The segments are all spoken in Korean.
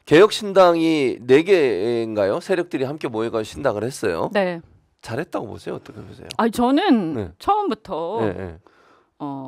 개혁신당이 4개인가요? 세력들이 함께 모여가 신당을 했어요. 네. 잘했다고 보세요? 어떻게 보세요? 아니 저는 네. 처음부터 네, 네.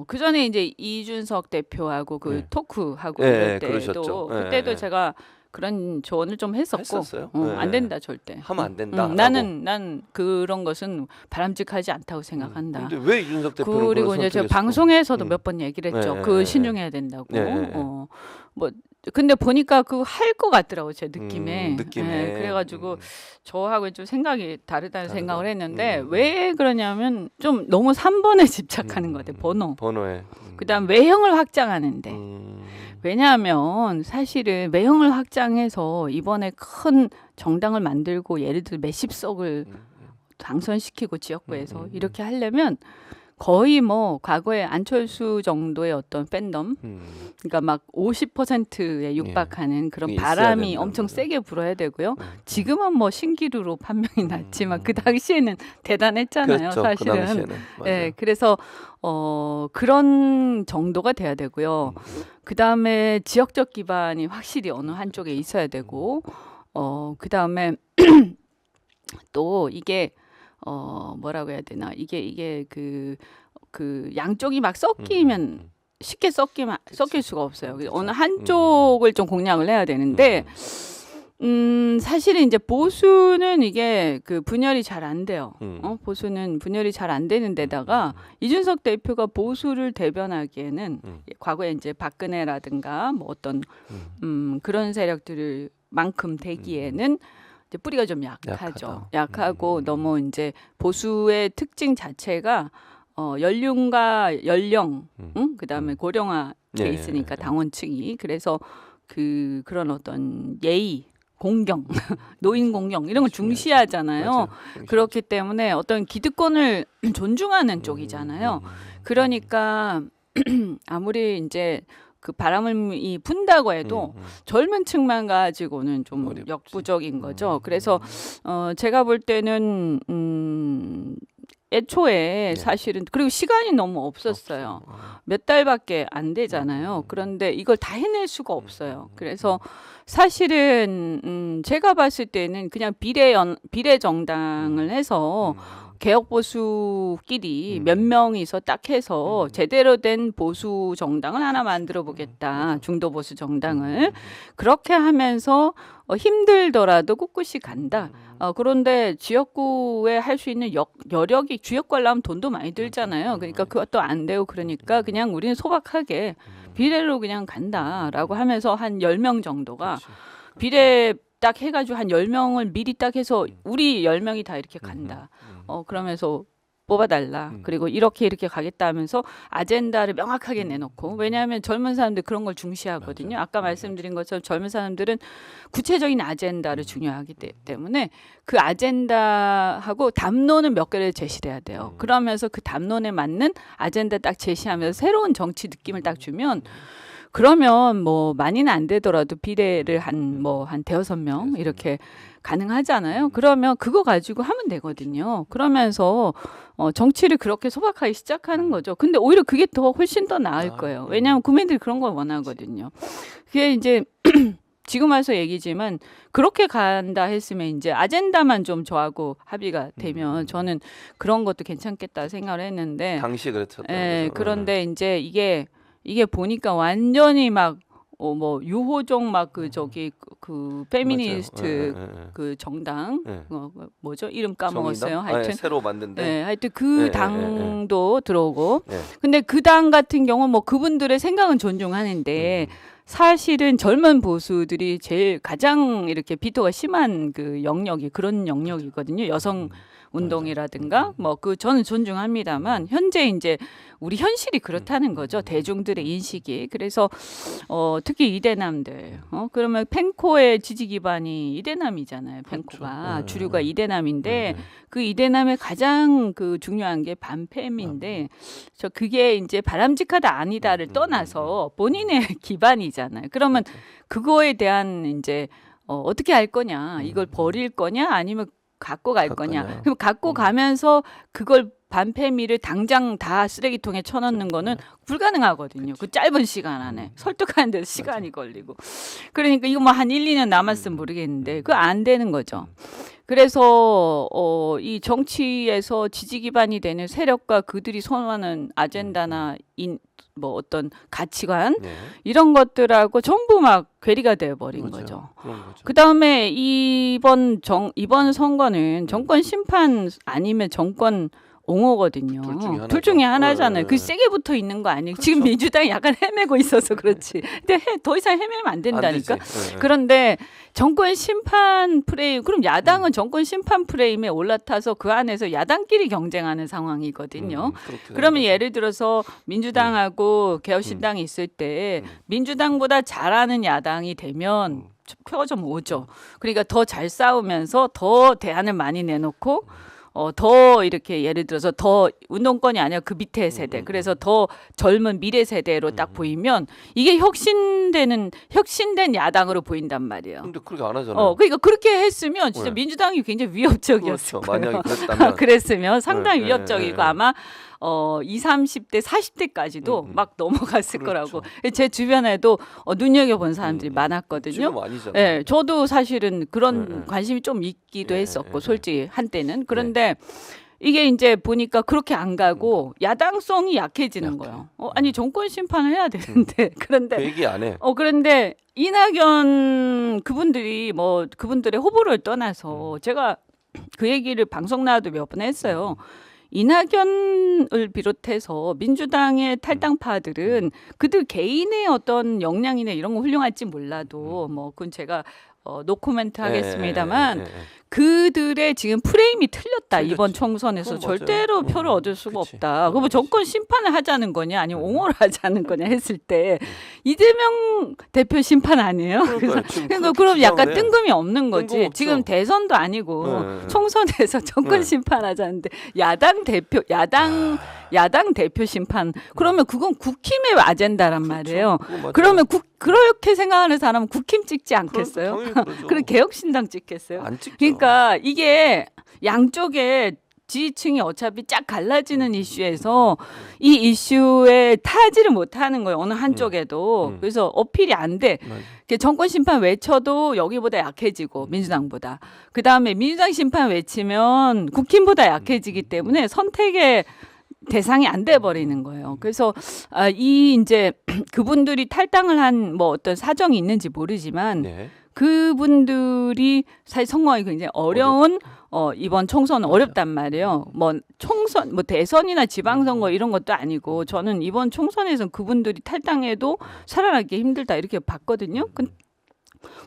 그 전에 이제 이준석 대표하고 그 네. 토크하고 네, 그럴 그러셨죠. 때도 네, 그때도 네. 제가 그런 조언을 좀 했었고 했었어요? 안 네. 된다 절대. 하면 안 된다. 난 그런 것은 바람직하지 않다고 생각한다. 근데 왜 이준석 대표는 그리고 그걸 이제 저 선택했을까? 방송에서도 몇 번 얘기를 했죠. 네, 그 네, 신중해야 된다고. 네. 뭐 근데 보니까 그 할 것 같더라고 제 느낌에. 느낌에. 그래가지고 저하고 좀 생각이 다르다는 다르다. 생각을 했는데 왜 그러냐면 좀 너무 3번에 집착하는 것 같아. 번호에. 그다음 외형을 확장하는데. 왜냐하면 사실은 외형을 확장해서 이번에 큰 정당을 만들고 예를 들어 몇십 석을 당선시키고 지역구에서 이렇게 하려면 거의 뭐 과거에 안철수 정도의 어떤 팬덤, 그러니까 막 50%에 육박하는 그런 바람이 엄청 세게 불어야 되고요. 지금은 뭐 신기루로 판명이 났지만 그 당시에는 대단했잖아요, 그렇죠. 사실은. 그 당시에는. 네, 그래서 그런 정도가 돼야 되고요. 그 다음에 지역적 기반이 확실히 어느 한쪽에 있어야 되고, 그 다음에 또 이게 뭐라고 해야 되나 이게 그 양쪽이 막 섞이면 쉽게 섞일 수가 없어요. 어느 한쪽을 좀 공략을 해야 되는데 사실은 이제 보수는 이게 그 분열이 잘 안 돼요. 보수는 분열이 잘 안 되는 데다가 이준석 대표가 보수를 대변하기에는 과거에 이제 박근혜라든가 뭐 어떤 그런 세력들을 만큼 되기에는 이제 뿌리가 좀 약하고 너무 이제 보수의 특징 자체가 연륜과 연령, 그다음에 고령화돼 있으니까 당원층이 그래서 그런 어떤 예의, 공경, 노인 공경 이런 걸 중시하잖아요. 그렇기 때문에 어떤 기득권을 존중하는 쪽이잖아요. 그러니까 아무리 이제 그 바람을 분다고 해도 젊은 층만 가지고는 좀 역부족인 거죠. 그래서 제가 볼 때는 애초에 사실은 그리고 시간이 너무 없었어요. 몇 달밖에 안 되잖아요. 그런데 이걸 다 해낼 수가 없어요. 그래서 사실은 제가 봤을 때는 그냥 비례 정당을 해서 개혁 보수끼리 몇 명이서 딱 해서 제대로 된 보수 정당을 하나 만들어 보겠다. 중도 보수 정당을. 그렇게 하면서 힘들더라도 꿋꿋이 간다. 그런데 지역구에 할 수 있는 여력이 지역구 하려면 돈도 많이 들잖아요. 그러니까 그것도 안 되고 그러니까 그냥 우리는 소박하게 비례로 그냥 간다라고 하면서 한 10명 정도가 비례 딱 해가지고 한 10명을 미리 딱 해서 우리 10명이 다 이렇게 간다. 그러면서 뽑아달라. 그리고 이렇게 가겠다 하면서 아젠다를 명확하게 내놓고 왜냐하면 젊은 사람들 그런 걸 중시하거든요. 아까 말씀드린 것처럼 젊은 사람들은 구체적인 아젠다를 중요하기 때문에 그 아젠다하고 담론은 몇 개를 제시를 해야 돼요. 그러면서 그 담론에 맞는 아젠다 딱 제시하면서 새로운 정치 느낌을 딱 주면 그러면 뭐 많이는 안 되더라도 비례를 한 대여섯 명 이렇게 가능하잖아요. 그러면 그거 가지고 하면 되거든요. 그러면서 정치를 그렇게 소박하게 시작하는 거죠. 근데 오히려 그게 훨씬 더 나을 거예요. 왜냐하면 국민들이 그런 걸 원하거든요. 그게 이제 지금 와서 얘기지만 그렇게 간다 했으면 이제 아젠다만 좀 저하고 합의가 되면 저는 그런 것도 괜찮겠다 생각을 했는데 당시 그랬었죠. 그런데 이제 이게 보니까 완전히 막 뭐 유호종 막 그 페미니스트 그 정당 뭐죠 이름 까먹었어요. 하여튼 새로 만든데. 하여튼 그 당도 들어오고. 근데 그 당 같은 경우 뭐 그분들의 생각은 존중하는데 사실은 젊은 보수들이 가장 이렇게 비토가 심한 그 영역이 그런 영역이거든요. 여성 운동이라든가 저는 존중합니다만 현재 이제 우리 현실이 그렇다는 거죠. 대중들의 인식이. 그래서 특히 이대남들 그러면 펜코의 지지 기반이 이대남이잖아요. 펜코가 주류가 이대남인데 그 이대남의 가장 그 중요한 게 반팸인데 그게 이제 바람직하다 아니다를 떠나서 본인의 기반이잖아요. 그러면 그거에 대한 이제 어떻게 할 거냐? 이걸 버릴 거냐? 아니면 갖고 갈 거냐? 그럼 갖고 가면서 그걸 반패미를 당장 다 쓰레기통에 쳐넣는 거는 불가능하거든요. 그 짧은 시간 안에 설득하는 데 시간이 걸리고. 그러니까 이거 뭐 한 1, 2년 남았으면 모르겠는데 그거 안 되는 거죠. 그래서 이 정치에서 지지 기반이 되는 세력과 그들이 선호하는 아젠다나 뭐 어떤 가치관 네. 이런 것들하고 전부 막 괴리가 되어 버린 맞아요. 거죠. 그런 거죠. 그다음에 이번 선거는 정권 심판 아니면 정권 옹호거든요. 둘 중에 하나죠. 하나잖아요. 네. 그 세게 붙어 있는 거 아니에요. 지금 그렇죠. 민주당이 약간 헤매고 있어서 그렇지. 근데 더 이상 헤매면 안 된다니까. 안 되지. 네. 그런데 정권 심판 프레임, 그럼 야당은 정권 심판 프레임에 올라타서 그 안에서 야당끼리 경쟁하는 상황이거든요. 그렇게 그러면 되는 예를 들어서 민주당하고 개혁신당이 있을 때 민주당보다 잘하는 야당이 되면 표가 오죠. 그러니까 더 잘 싸우면서 더 대안을 많이 내놓고 더 이렇게 예를 들어서 더 운동권이 아니라 그 밑에 세대, 그래서 더 젊은 미래 세대로 딱 보이면 이게 혁신된 야당으로 보인단 말이에요. 근데 그렇게 안 하잖아요. 그러니까 그렇게 했으면 진짜 네. 민주당이 굉장히 위협적이었을 그렇죠. 거예요. 만약에 그랬다면 그랬으면 상당히 네, 위협적이고 네. 아마 20, 30대, 40대까지도 막 넘어갔을 그렇죠. 거라고. 제 주변에도 눈여겨본 사람들이 많았거든요. 지금 아니잖아요. 예, 저도 사실은 그런 네. 관심이 좀 있기도 네, 했었고, 네, 솔직히 한때는. 그런데 이게 이제 보니까 그렇게 안 가고 야당성이 약해지는 거예요. 아니 정권 심판을 해야 되는데 그런데 그 얘기 안 해. 그런데 이낙연 그분들의 후보를 떠나서 제가 그 얘기를 방송 나와도 몇 번 했어요. 이낙연을 비롯해서 민주당의 탈당파들은 그들 개인의 어떤 역량이나 이런 거 훌륭할지 몰라도 뭐 그건 제가 노코멘트 하겠습니다만 그들의 지금 프레임이 틀렸다. 틀렸지. 이번 총선에서 그건 맞아요. 절대로 표를 얻을 수가 그치. 없다. 그럼 정권 심판을 하자는 거냐 아니면 옹호를 하자는 거냐 했을 때 이재명 대표 심판 아니에요? 그러니까요. 지금 그러니까 그렇게 그럼 약간 주장을 해. 뜬금이 없는 거지. 뜬금없죠. 지금 대선도 아니고 네. 총선에서 정권 네. 심판하자는데 야당 대표 심판 그러면 그건 국힘의 아젠다란 말이에요. 그거 맞아요. 그러면 그렇게 생각하는 사람은 국힘 찍지 않겠어요? 당연히 그러죠. 그럼 개혁신당 찍겠어요? 안 찍죠. 그러니까 이게 양쪽에 지지층이 어차피 쫙 갈라지는 이슈에서 이 이슈에 타지를 못하는 거예요. 어느 한쪽에도. 그래서 어필이 안 돼. 맞아요. 정권 심판 외쳐도 여기보다 약해지고 민주당보다. 그다음에 민주당 심판 외치면 국힘보다 약해지기 때문에 선택의 대상이 안 돼 버리는 거예요. 그래서 이제 그분들이 탈당을 한 뭐 어떤 사정이 있는지 모르지만 네. 그분들이 사실 성공하기 굉장히 어려운 이번 총선은 어렵단 말이에요. 뭐 총선, 뭐 대선이나 지방선거 이런 것도 아니고 저는 이번 총선에서 그분들이 탈당해도 살아나기 힘들다 이렇게 봤거든요.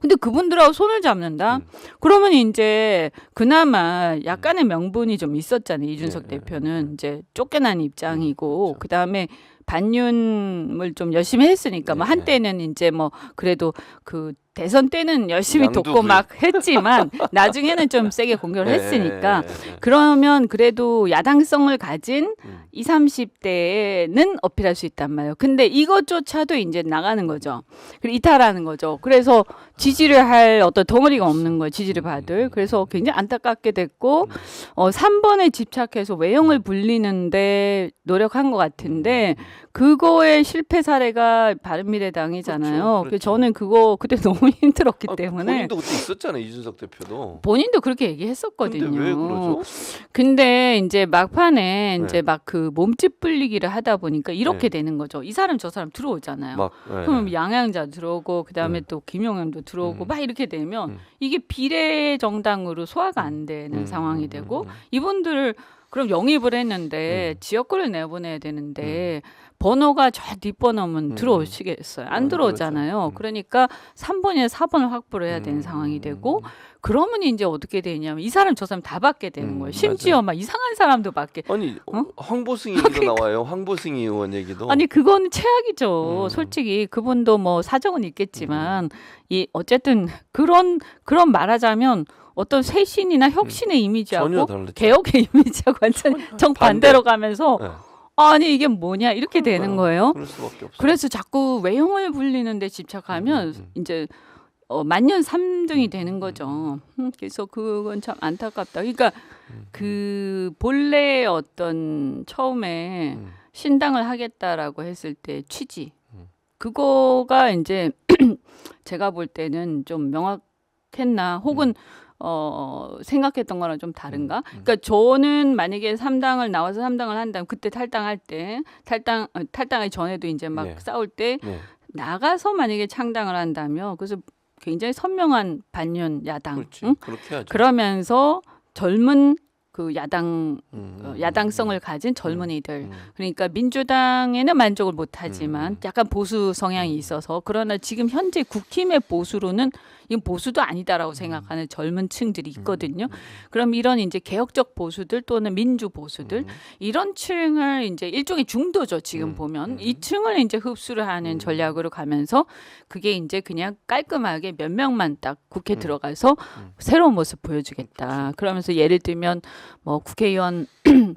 근데 그분들하고 손을 잡는다? 그러면 이제 그나마 약간의 명분이 좀 있었잖아요. 이준석 대표는 이제 쫓겨난 입장이고 그다음에 반윤을 좀 열심히 했으니까 뭐 한때는 이제 뭐 그래도 그 대선 때는 열심히 돕고 양두구이. 막 했지만 나중에는 좀 세게 공격을 네. 했으니까 그러면 그래도 야당성을 가진 20, 30대는 어필할 수 있단 말이에요. 근데 이것조차도 이제 나가는 거죠. 그리고 이탈하는 거죠. 그래서 지지를 할 어떤 덩어리가 없는 거예요. 지지를 받을. 그래서 굉장히 안타깝게 됐고 3번에 집착해서 외형을 불리는데 노력한 것 같은데 그거의 실패 사례가 바른미래당이잖아요. 그렇죠. 저는 그거 그때 너무 힘들었기 때문에 본인도 그때 있었잖아요. 이준석 대표도. 본인도 그렇게 얘기했었거든요. 근데 왜 그러죠? 근데 이제 막판에 네. 이제 막 그 몸집 불리기를 하다 보니까 이렇게 되는 거죠. 이 사람 저 사람 들어오잖아요. 그럼 양양자 들어오고 그다음에 또 김용현도 들어오고 막 이렇게 되면 이게 비례 정당으로 소화가 안 되는 상황이 되고 이분들 그럼 영입을 했는데 지역구를 내보내야 되는데 번호가 저 뒷번호면 들어오시겠어요? 안 들어오잖아요. 그렇죠. 그러니까 3번이나 4번을 확보를 해야 되는 상황이 되고 그러면 이제 어떻게 되냐면 이 사람 저 사람 다 받게 되는 거예요. 심지어 막 이상한 사람도 받게. 아니 황보승 얘기도 나와요. 황보승 의원 얘기도. 아니 그거는 최악이죠. 솔직히 그분도 뭐 사정은 있겠지만 이 어쨌든 그런 말하자면 어떤 쇄신이나 혁신의 이미지하고 전혀 다르죠. 개혁의 이미지하고 완전 정반대로 가면서 네. 아니 이게 뭐냐 이렇게 되는 거예요. 그럴 수밖에 없어요. 그래서 자꾸 외형을 불리는데 집착하면 이제 만년 3등이 되는 거죠. 그래서 그건 참 안타깝다. 그러니까 그 본래 어떤 처음에 신당을 하겠다라고 했을 때 취지 그거가 이제 제가 볼 때는 좀 명확했나 혹은 생각했던 거랑 좀 다른가? 그러니까 저는 만약에 3당을 나와서 3당을 한다면 그때 탈당할 때 탈당하기 전에도 이제 막 네. 싸울 때 네. 나가서 만약에 창당을 한다면 그래서 굉장히 선명한 반윤 야당 그렇지. 응? 그렇게 하죠. 그러면서 젊은 그 야당성을 가진 젊은이들 그러니까 민주당에는 만족을 못하지만 약간 보수 성향이 있어서 그러나 지금 현재 국힘의 보수로는 이건 보수도 아니다라고 생각하는 젊은 층들이 있거든요. 그럼 이런 이제 개혁적 보수들 또는 민주 보수들 이런 층을 이제 일종의 중도죠. 지금 보면 이 층을 이제 흡수를 하는 전략으로 가면서 그게 이제 그냥 깔끔하게 몇 명만 딱 국회 들어가서 새로운 모습 보여주겠다. 그러면서 예를 들면 뭐 국회의원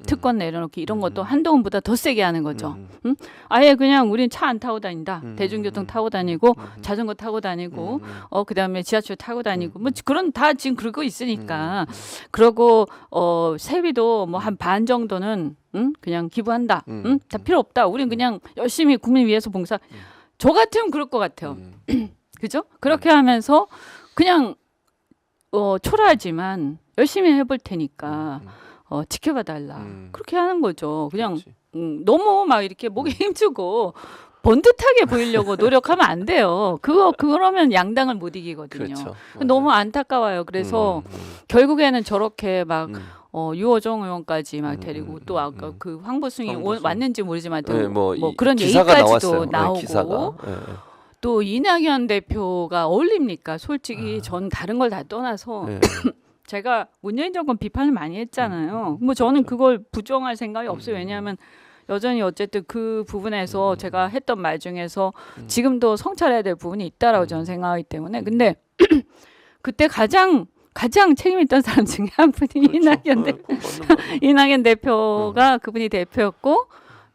특권 내려놓기 이런 것도 한동훈보다 더 세게 하는 거죠. 응? 아예 그냥 우린 차 안 타고 다닌다. 대중교통 타고 다니고 자전거 타고 다니고 그다음에 지하철 타고 다니고 뭐 그런 다 지금 그러고 있으니까 그러고 세비도 뭐 한 반 정도는 그냥 기부한다. 다 필요 없다. 우린 그냥 열심히 국민 위해서 봉사. 저 같으면 그럴 것 같아요. 그죠? 그렇게 하면서 그냥 초라하지만 열심히 해볼 테니까 지켜봐 달라. 그렇게 하는 거죠. 그냥 너무 막 이렇게 목에 힘주고 번듯하게 보이려고 노력하면 안 돼요. 그러면 양당을 못 이기거든요. 그렇죠. 너무 안타까워요. 그래서 결국에는 저렇게 막 유호정 의원까지 막 데리고 또 아까 그 황보승이 왔는지 모르지만 또 네, 뭐 이 그런 기사가 얘기까지도 나왔어요. 나오고 네, 기사가. 네. 또 이낙연 대표가 어울립니까? 솔직히 전 다른 걸 다 떠나서 네. 제가 문재인 정권 비판을 많이 했잖아요. 뭐 저는 그걸 부정할 생각이 없어요. 왜냐하면 여전히 어쨌든 그 부분에서 제가 했던 말 중에서 지금도 성찰해야 될 부분이 있다라고 저는 생각하기 때문에 근데 그때 가장 책임 있던 사람 중에 한 분이 이낙연 대표가 그분이 대표였고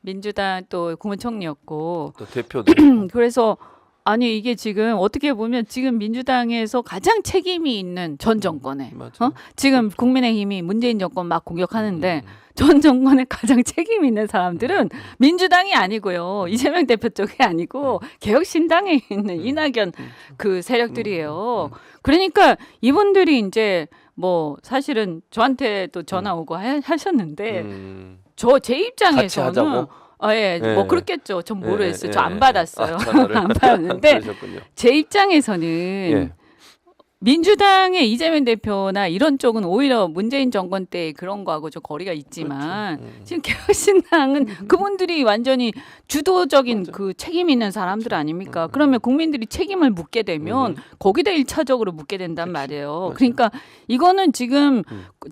민주당 또 국무총리였고 또 대표도 그래서 아니 이게 지금 어떻게 보면 지금 민주당에서 가장 책임이 있는 전 정권에 지금 국민의힘이 문재인 정권 막 공격하는데 전 정권에 가장 책임 있는 사람들은 민주당이 아니고요. 이재명 대표 쪽이 아니고 개혁신당에 있는 이낙연 그 세력들이에요. 그러니까 이분들이 이제 뭐 사실은 저한테 또 전화 오고 하셨는데 제 같이 입장에서는 하자고? 예, 예, 뭐 예. 그렇겠죠. 전 모르겠어요. 예, 저 안 예, 받았어요. 전화를 안 받았는데 그러셨군요. 제 입장에서는 예. 민주당의 이재명 대표나 이런 쪽은 오히려 문재인 정권 때 그런 거하고 좀 거리가 있지만 지금 개혁신당은 그분들이 완전히 주도적인 그 책임 있는 사람들 아닙니까? 그러면 국민들이 책임을 묻게 되면 거기다 일차적으로 묻게 된단 말이에요. 그러니까 이거는 지금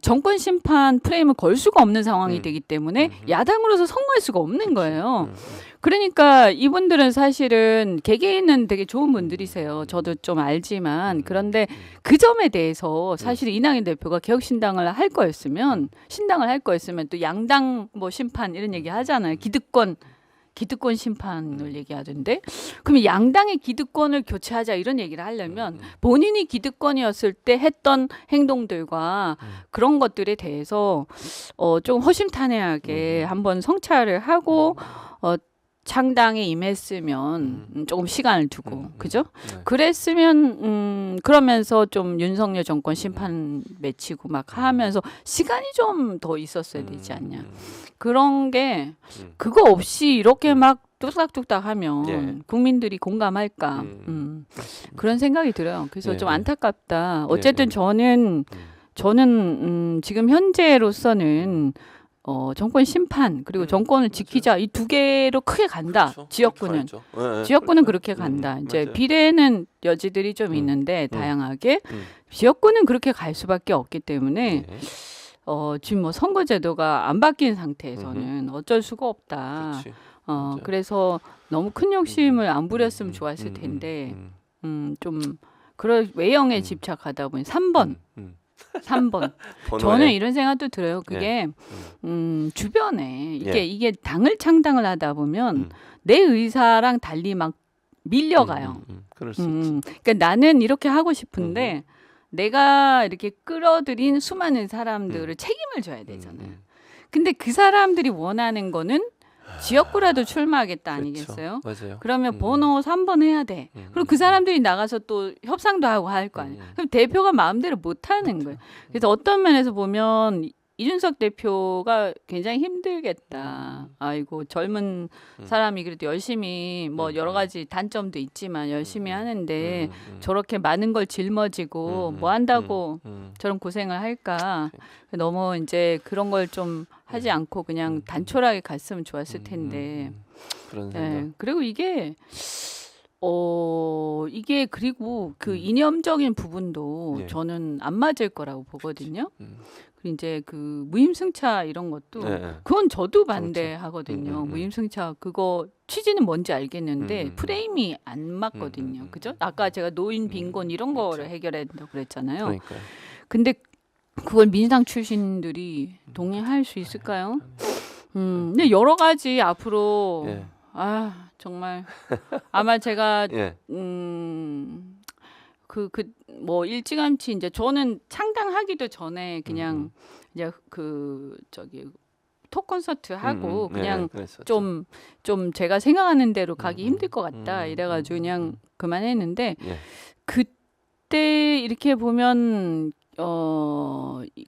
정권 심판 프레임을 걸 수가 없는 상황이 되기 때문에 야당으로서 선거할 수가 없는 거예요. 그러니까 이분들은 사실은 개개인은 되게 좋은 분들이세요. 저도 좀 알지만 그런데 그 점에 대해서 사실 이낙연 대표가 개혁신당을 할 거였으면 신당을 할 거였으면 또 양당 뭐 심판 이런 얘기 하잖아요. 기득권 심판을 얘기하던데 그러면 양당의 기득권을 교체하자 이런 얘기를 하려면 본인이 기득권이었을 때 했던 행동들과 그런 것들에 대해서 좀 허심탄회하게 한번 성찰을 하고 창당에 임했으면 조금 시간을 두고 그죠? 그랬으면 그러면서 좀 윤석열 정권 심판 맺히고 막 하면서 시간이 좀 더 있었어야 되지 않냐. 그런 게 그거 없이 이렇게 막 뚝딱뚝딱 하면 국민들이 공감할까 그런 생각이 들어요. 그래서 좀 안타깝다. 어쨌든 저는 지금 현재로서는 정권 심판 그리고 정권을 지키자 이 두 개로 크게 간다. 그렇죠. 지역구는 네, 지역구는 그렇게 간다. 이제 맞아요. 비례는 여지들이 좀 있는데 다양하게 지역구는 그렇게 갈 수밖에 없기 때문에 지금 뭐 선거제도가 안 바뀐 상태에서는 어쩔 수가 없다. 그렇지. 그래서 너무 큰 욕심을 안 부렸으면 좋았을 텐데 좀 그런 외형에 집착하다 보니 3번. 3번. 저는 이런 생각도 들어요. 그게 주변에 이게 당을 창당을 하다 보면 내 의사랑 달리 막 밀려가요. 그럴 수 있지. 그러니까 나는 이렇게 하고 싶은데 내가 이렇게 끌어들인 수많은 사람들을 책임을 져야 되잖아요. 음. 근데 그 사람들이 원하는 거는 지역구라도 출마하겠다 그렇죠. 아니겠어요? 맞아요. 그러면 번호 3번 해야 돼. 그리고 그 사람들이 나가서 또 협상도 하고 할 거 아니에요. 그럼 대표가 마음대로 못 하는 거예요. 그래서 어떤 면에서 보면 이준석 대표가 굉장히 힘들겠다. 아이고 젊은 사람이 그래도 열심히 뭐 여러 가지 단점도 있지만 열심히 하는데 저렇게 많은 걸 짊어지고 뭐 한다고 저런 고생을 할까? 너무 이제 그런 걸 좀 하지 않고 그냥 단촐하게 갔으면 좋았을 텐데. 그런 생각. 네. 그리고 이게 이게 그리고 그 이념적인 부분도 예. 저는 안 맞을 거라고 보거든요. 음. 그리고 이제 그 무임승차 이런 것도 네. 그건 저도 반대하거든요. 음. 무임승차 그거 취지는 뭔지 알겠는데 프레임이 안 맞거든요. 그죠? 아까 제가 노인 빈곤 이런 거를 해결해야 된다고 그랬잖아요. 그러니까요. 근데 그걸 민주당 출신들이 동의할 수 있을까요? 근데 여러 가지 앞으로 예. 아 정말 아마 제가 예. 뭐 일찌감치 이제 저는 창당하기도 전에 그냥 이제 톡 콘서트 하고 그냥 그랬었죠. 좀 제가 생각하는 대로 가기 힘들 것 같다 이래가지고 그냥 그만했는데 예. 그때 이렇게 보면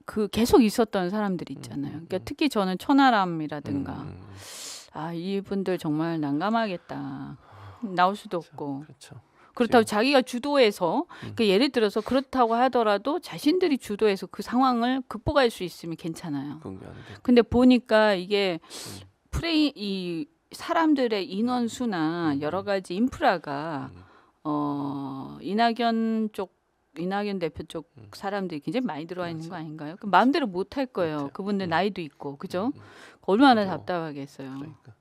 그 계속 있었던 사람들 있잖아요. 그러니까 특히 저는 천하람이라든가 아 이분들 정말 난감하겠다. 나올 수도 없고. 그렇죠. 그렇다고 자기가 주도해서 그러니까 예를 들어서 그렇다고 하더라도 자신들이 주도해서 그 상황을 극복할 수 있으면 괜찮아요. 그게 안 돼. 근데 보니까 이게 이 사람들의 인원수나 여러 가지 인프라가 이낙연 대표 쪽 사람들이 굉장히 많이 들어와 있는 거 아닌가요? 그 마음대로 못 할 거예요. 그분들 나이도 있고 그죠? 얼마나 그죠. 답답하겠어요. 그러니까.